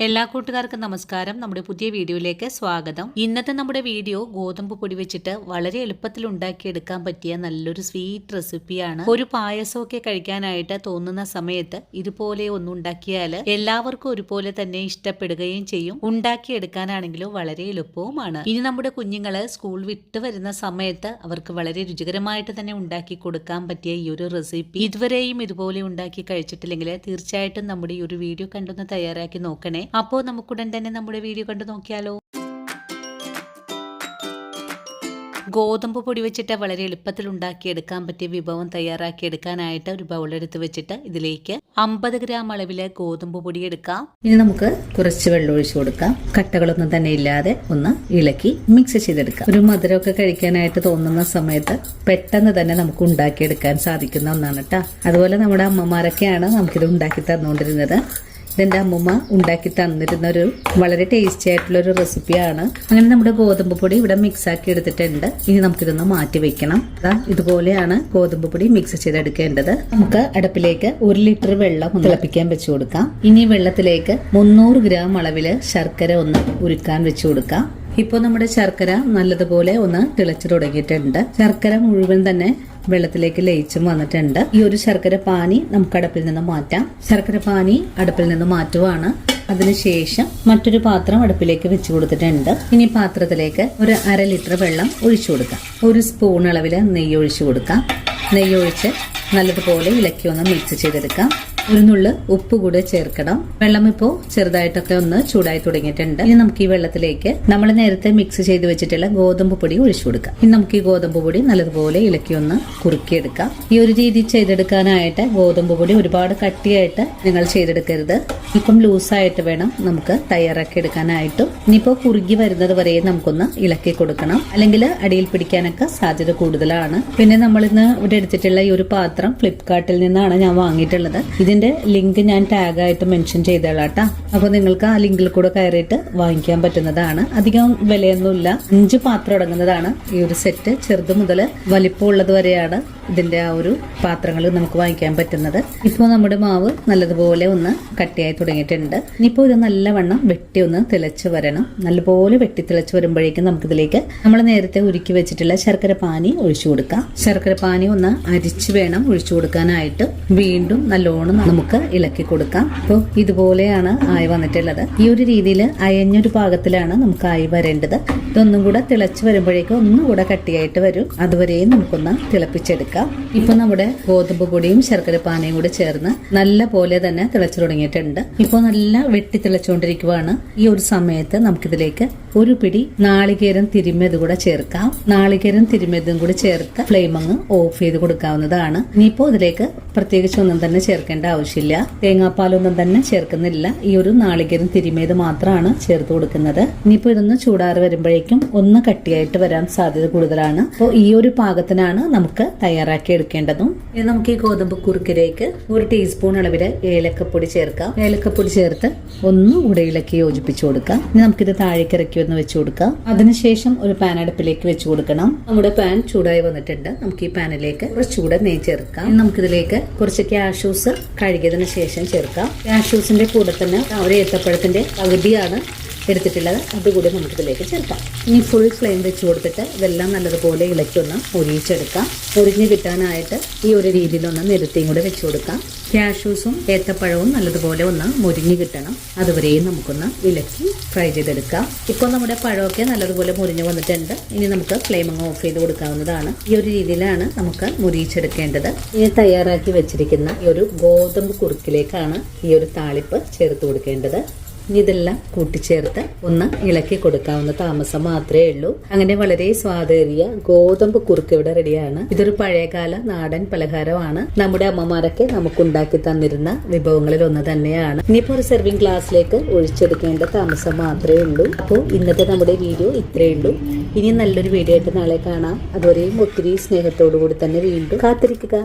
എല്ലാ കൂട്ടുകാർക്കും നമസ്കാരം. നമ്മുടെ പുതിയ വീഡിയോയിലേക്ക് സ്വാഗതം. ഇന്നത്തെ നമ്മുടെ വീഡിയോ ഗോതമ്പ് പൊടി വെച്ചിട്ട് വളരെ എളുപ്പത്തിൽ ഉണ്ടാക്കിയെടുക്കാൻ പറ്റിയ നല്ലൊരു സ്വീറ്റ് റെസിപ്പിയാണ്. ഒരു പായസമൊക്കെ കഴിക്കാനായിട്ട് തോന്നുന്ന സമയത്ത് ഇതുപോലെ ഒന്ന് ഉണ്ടാക്കിയാൽ എല്ലാവർക്കും ഒരുപോലെ തന്നെ ഇഷ്ടപ്പെടുകയും ചെയ്യും. ഉണ്ടാക്കിയെടുക്കാനാണെങ്കിലും വളരെ എളുപ്പവുമാണ്. ഇനി നമ്മുടെ കുഞ്ഞുങ്ങള് സ്കൂൾ വിട്ട് വരുന്ന സമയത്ത് അവർക്ക് വളരെ രുചികരമായിട്ട് തന്നെ ഉണ്ടാക്കി കൊടുക്കാൻ പറ്റിയ ഈ ഒരു റെസിപ്പി ഇതുവരെയും ഇതുപോലെ ഉണ്ടാക്കി കഴിച്ചിട്ടില്ലെങ്കിൽ തീർച്ചയായിട്ടും നമ്മുടെ ഈ ഒരു വീഡിയോ കണ്ടൊന്ന് തയ്യാറാക്കി നോക്കണേ. അപ്പോൾ നമുക്കുടൻ തന്നെ നമ്മുടെ വീഡിയോ കണ്ടു നോക്കിയാലോ. ഗോതമ്പ് പൊടി വെച്ചിട്ട് വളരെ എളുപ്പത്തിൽ ഉണ്ടാക്കിയെടുക്കാൻ പറ്റിയ വിഭവം തയ്യാറാക്കിയെടുക്കാനായിട്ട് ഒരു ബൗളെടുത്ത് വെച്ചിട്ട് ഇതിലേക്ക് 50 ഗ്രാം അളവില് ഗോതമ്പ് പൊടി എടുക്കാം. ഇനി നമുക്ക് കുറച്ച് വെള്ളം ഒഴിച്ചു കൊടുക്കാം. കട്ടകളൊന്നും തന്നെ ഇല്ലാതെ ഒന്ന് ഇളക്കി മിക്സ് ചെയ്തെടുക്കാം. ഒരു മധുരമൊക്കെ കഴിക്കാനായിട്ട് തോന്നുന്ന സമയത്ത് പെട്ടെന്ന് തന്നെ നമുക്ക് ഉണ്ടാക്കിയെടുക്കാൻ സാധിക്കുന്ന ഒന്നാണ് കേട്ടോ. അതുപോലെ നമ്മുടെ അമ്മമാരൊക്കെയാണ് നമുക്കിത് ഉണ്ടാക്കി തന്നുകൊണ്ടിരുന്നത്. ഇതെന്റെ അമ്മൂമ്മ ഉണ്ടാക്കി തന്നിരുന്ന ഒരു വളരെ ടേസ്റ്റി ആയിട്ടുള്ള ഒരു റെസിപ്പിയാണ്. അങ്ങനെ നമ്മുടെ ഗോതമ്പ് പൊടി ഇവിടെ മിക്സ് ആക്കി എടുത്തിട്ടുണ്ട്. ഇനി നമുക്കിതൊന്ന് മാറ്റി വെക്കണം. ഇതുപോലെയാണ് ഗോതമ്പ് പൊടി മിക്സ് ചെയ്തെടുക്കേണ്ടത്. നമുക്ക് അടുപ്പിലേക്ക് 1 ലിറ്റർ വെള്ളം തിളപ്പിക്കാൻ വെച്ചു കൊടുക്കാം. ഇനി വെള്ളത്തിലേക്ക് 300 ഗ്രാം അളവില് ശർക്കര ഒന്ന് ഉരുക്കാൻ വെച്ചു കൊടുക്കാം. ഇപ്പോൾ നമ്മുടെ ശർക്കര നല്ലതുപോലെ ഒന്ന് തിളച്ചു തുടങ്ങിയിട്ടുണ്ട്. ശർക്കര മുഴുവൻ തന്നെ വെള്ളത്തിലേക്ക് ലയിച്ചും വന്നിട്ടുണ്ട്. ഈ ഒരു ശർക്കര പാനി നമുക്ക് അടുപ്പിൽ നിന്ന് മാറ്റാം. ശർക്കര പാനി അടുപ്പിൽ നിന്ന് മാറ്റുവാണ്. അതിനുശേഷം മറ്റൊരു പാത്രം അടുപ്പിലേക്ക് വെച്ച് കൊടുത്തിട്ടുണ്ട്. ഇനി പാത്രത്തിലേക്ക് ഒരു 1/2 ലിറ്റർ വെള്ളം ഒഴിച്ചു കൊടുക്കാം. 1 സ്പൂൺ അളവില് നെയ്യ് ഒഴിച്ചു കൊടുക്കാം. നെയ്യ് ഒഴിച്ച് നല്ലതുപോലെ ഇളക്കി ഒന്ന് മിക്സ് ചെയ്തെടുക്കാം. ഒരു നുള്ള് ഉപ്പ് കൂടെ ചേർക്കണം. വെള്ളം ഇപ്പോ ചെറുതായിട്ടൊക്കെ ഒന്ന് ചൂടായി തുടങ്ങിയിട്ടുണ്ട്. ഇനി നമുക്ക് ഈ വെള്ളത്തിലേക്ക് നമ്മൾ നേരത്തെ മിക്സ് ചെയ്ത് വെച്ചിട്ടുള്ള ഗോതമ്പ് പൊടി ഒഴിച്ചു കൊടുക്കാം. ഇനി നമുക്ക് ഈ ഗോതമ്പ് പൊടി നല്ലതുപോലെ ഇളക്കി ഒന്ന് കുറുക്കിയെടുക്കാം. ഈ ഒരു രീതി ചെയ്തെടുക്കാനായിട്ട് ഗോതമ്പ് പൊടി ഒരുപാട് കട്ടിയായിട്ട് നിങ്ങൾ ചെയ്തെടുക്കരുത്. ഇപ്പം ലൂസായിട്ട് വേണം നമുക്ക് തയ്യാറാക്കി എടുക്കാനായിട്ടും. ഇനിയിപ്പോ കുറുകി വരുന്നത് വരെ നമുക്കൊന്ന് ഇളക്കി കൊടുക്കണം. അല്ലെങ്കിൽ അടിയിൽ പിടിക്കാനൊക്കെ സാധ്യത കൂടുതലാണ്. പിന്നെ നമ്മൾ ഇന്ന് ഇവിടെ എടുത്തിട്ടുള്ള ഈ ഒരു പാത്രം ഫ്ലിപ്കാർട്ടിൽ നിന്നാണ് ഞാൻ വാങ്ങിയിട്ടുള്ളത്. ഇതിന്റെ ലിങ്ക് ഞാൻ ടാഗായിട്ട് മെൻഷൻ ചെയ്തേളാട്ടാ. അപ്പൊ നിങ്ങൾക്ക് ആ ലിങ്കിൽ കൂടെ കയറിയിട്ട് വാങ്ങിക്കാൻ പറ്റുന്നതാണ്. അധികം വിലയൊന്നുമില്ല. 5 പാത്രം അടങ്ങുന്നതാണ് ഈ ഒരു സെറ്റ്. ചെറുത് മുതൽ വലിപ്പമുള്ളത് വരെയാണ് ഇതിന്റെ ആ ഒരു പാത്രങ്ങൾ നമുക്ക് വാങ്ങിക്കാൻ പറ്റുന്നത്. ഇപ്പോൾ നമ്മുടെ മാവ് നല്ലതുപോലെ ഒന്ന് കട്ടിയായി തുടങ്ങിയിട്ടുണ്ട്. ഇനിയിപ്പോൾ ഇത് നല്ലവണ്ണം വെട്ടി ഒന്ന് തിളച്ച് വരണം. നല്ലപോലെ വെട്ടി തിളച്ച് വരുമ്പോഴേക്കും നമുക്കിതിലേക്ക് നമ്മൾ നേരത്തെ ഉരുക്കി വെച്ചിട്ടുള്ള ശർക്കര പാനി ഒഴിച്ചു കൊടുക്കാം. ശർക്കര പാനി ഒന്ന് അരിച്ചു വേണം ഒഴിച്ചു കൊടുക്കാനായിട്ട്. വീണ്ടും നല്ലോണം നമുക്ക് ഇളക്കി കൊടുക്കാം. അപ്പോൾ ഇതുപോലെയാണ് ആയി വന്നിട്ടുള്ളത്. ഈ ഒരു രീതിയിൽ അയഞ്ഞൊരു പാകത്തിലാണ് നമുക്ക് ആയി വരേണ്ടത്. ഇതൊന്നും കൂടെ തിളച്ച് വരുമ്പോഴേക്കും ഒന്നുകൂടെ കട്ടിയായിട്ട് വരും. അതുവരെയും നമുക്കൊന്ന് തിളപ്പിച്ചെടുക്കാം. ഇപ്പൊ നമ്മുടെ ഗോതമ്പ് പൊടിയും ശർക്കര പാനിയും കൂടെ ചേർന്ന് നല്ല പോലെ തന്നെ തിളച്ചു തുടങ്ങിയിട്ടുണ്ട്. ഇപ്പോൾ നല്ല വെട്ടി തിളച്ചുകൊണ്ടിരിക്കുവാണ്. ഈ ഒരു സമയത്ത് നമുക്കിതിലേക്ക് ഒരു പിടി നാളികേരം തിരുമ്മിയത് കൂടെ ചേർക്കാം. നാളികേരം തിരുമ്മിയതും കൂടി ചേർത്ത് ഫ്ലെയിം അങ്ങ് ഓഫ് ചെയ്ത് കൊടുക്കാവുന്നതാണ്. ഇനിയിപ്പോ ഇതിലേക്ക് പ്രത്യേകിച്ച് ഒന്നും തന്നെ ചേർക്കേണ്ട ആവശ്യമില്ല. തേങ്ങാപ്പാലൊന്നും തന്നെ ചേർക്കുന്നില്ല. ഈ ഒരു നാളികേരം തിരുമ്മിയത് മാത്രമാണ് ചേർത്ത് കൊടുക്കുന്നത്. ഇനിയിപ്പോ ഇതൊന്ന് ചൂടാറി വരുമ്പോഴേക്കും ഒന്ന് കട്ടിയായിട്ട് വരാൻ സാധ്യത കൂടുതലാണ്. അപ്പോൾ ഈ ഒരു പാകത്തിനാണ് നമുക്ക് തയ്യാറാക്കി എടുക്കേണ്ടതും. ഇനി നമുക്ക് ഈ ഗോതമ്പ് കുറുക്കിലേക്ക് 1 ടീസ്പൂൺ അളവില് ഏലക്കപ്പൊടി ചേർക്കാം. ഏലക്കപ്പൊടി ചേർത്ത് ഒന്നുകൂടെ ഇളക്കി യോജിപ്പിച്ചു കൊടുക്കാം. ഇനി നമുക്കിത് താഴേക്ക് ഇറക്കി ഒന്ന് വെച്ചു കൊടുക്കാം. അതിനുശേഷം ഒരു പാൻ അടുപ്പിലേക്ക് വെച്ചു കൊടുക്കണം. നമ്മുടെ പാൻ ചൂടായി വന്നിട്ടുണ്ട്. നമുക്ക് ഈ പാനിലേക്ക് കുറച്ചുകൂടെ നെയ്യ് ചേർക്കാം. നമുക്കിതിലേക്ക് കുറച്ച് കാഷ്യൂസ് കഴുകിയതിനു ശേഷം ചേർക്കാം. കാഷ്യൂസിന്റെ കൂടെ തന്നെ ഒരു ഏത്തപ്പഴത്തിന്റെ പകുതിയാണ് എടുത്തിട്ടുള്ളത്. അതുകൂടി നമുക്കിതിലേക്ക് ചേർക്കാം. ഇനി ഫുൾ ഫ്ലെയിം വെച്ച് കൊടുത്തിട്ട് ഇതെല്ലാം നല്ലതുപോലെ ഇളക്കി ഒന്ന് ഒഴിച്ചെടുക്കാം. ഒരിഞ്ഞ് കിട്ടാനായിട്ട് ഈ ഒരു രീതിയിലൊന്ന് നിരത്തിയും കൂടെ വെച്ചു കൊടുക്കാം. കാഷ്യൂസും ഏത്തപ്പഴവും നല്ലതുപോലെ ഒന്ന് മുരിഞ്ഞ് കിട്ടണം. അതുവരെയും നമുക്കൊന്ന് ഇളക്കി ഫ്രൈ ചെയ്തെടുക്കാം. ഇപ്പോൾ നമ്മുടെ പഴമൊക്കെ നല്ലതുപോലെ മുരിഞ്ഞ് വന്നിട്ടുണ്ട്. ഇനി നമുക്ക് ഫ്ലെയിം അങ്ങ് ഓഫ് ചെയ്ത് കൊടുക്കാവുന്നതാണ്. ഈ ഒരു രീതിയിലാണ് നമുക്ക് മുരിയിച്ചെടുക്കേണ്ടത്. ഇനി തയ്യാറാക്കി വെച്ചിരിക്കുന്ന ഈ ഒരു ഗോതമ്പ് കുറുക്കിലേക്കാണ് ഈ ഒരു താളിപ്പ് ചേർത്ത് കൊടുക്കേണ്ടത്. ഇതെല്ലാം കൂട്ടിച്ചേർത്ത് ഒന്ന് ഇളക്കി കൊടുക്കാവുന്ന താമസം മാത്രമേ ഉള്ളൂ. അങ്ങനെ വളരെ സ്വാദേറിയ ഗോതമ്പ് കുറുക്ക് ഇവിടെ റെഡിയാണ്. ഇതൊരു പഴയകാല നാടൻ പലഹാരമാണ്. നമ്മുടെ അമ്മമാരൊക്കെ നമുക്ക് ഉണ്ടാക്കി തന്നിരുന്ന വിഭവങ്ങളിൽ ഒന്ന് തന്നെയാണ്. ഇനിയിപ്പോ ഒരു സെർവിംഗ് ഗ്ലാസ്സിലേക്ക് ഒഴിച്ചെടുക്കേണ്ട താമസം മാത്രമേ ഉള്ളൂ. അപ്പോൾ ഇന്നത്തെ നമ്മുടെ വീഡിയോ ഇത്രയേ ഉള്ളൂ. ഇനി നല്ലൊരു വീഡിയോ ആയിട്ട് നാളെ കാണാം. അതുവരെയും ഒത്തിരി സ്നേഹത്തോടു കൂടി തന്നെ വീണ്ടും കാത്തിരിക്കുക.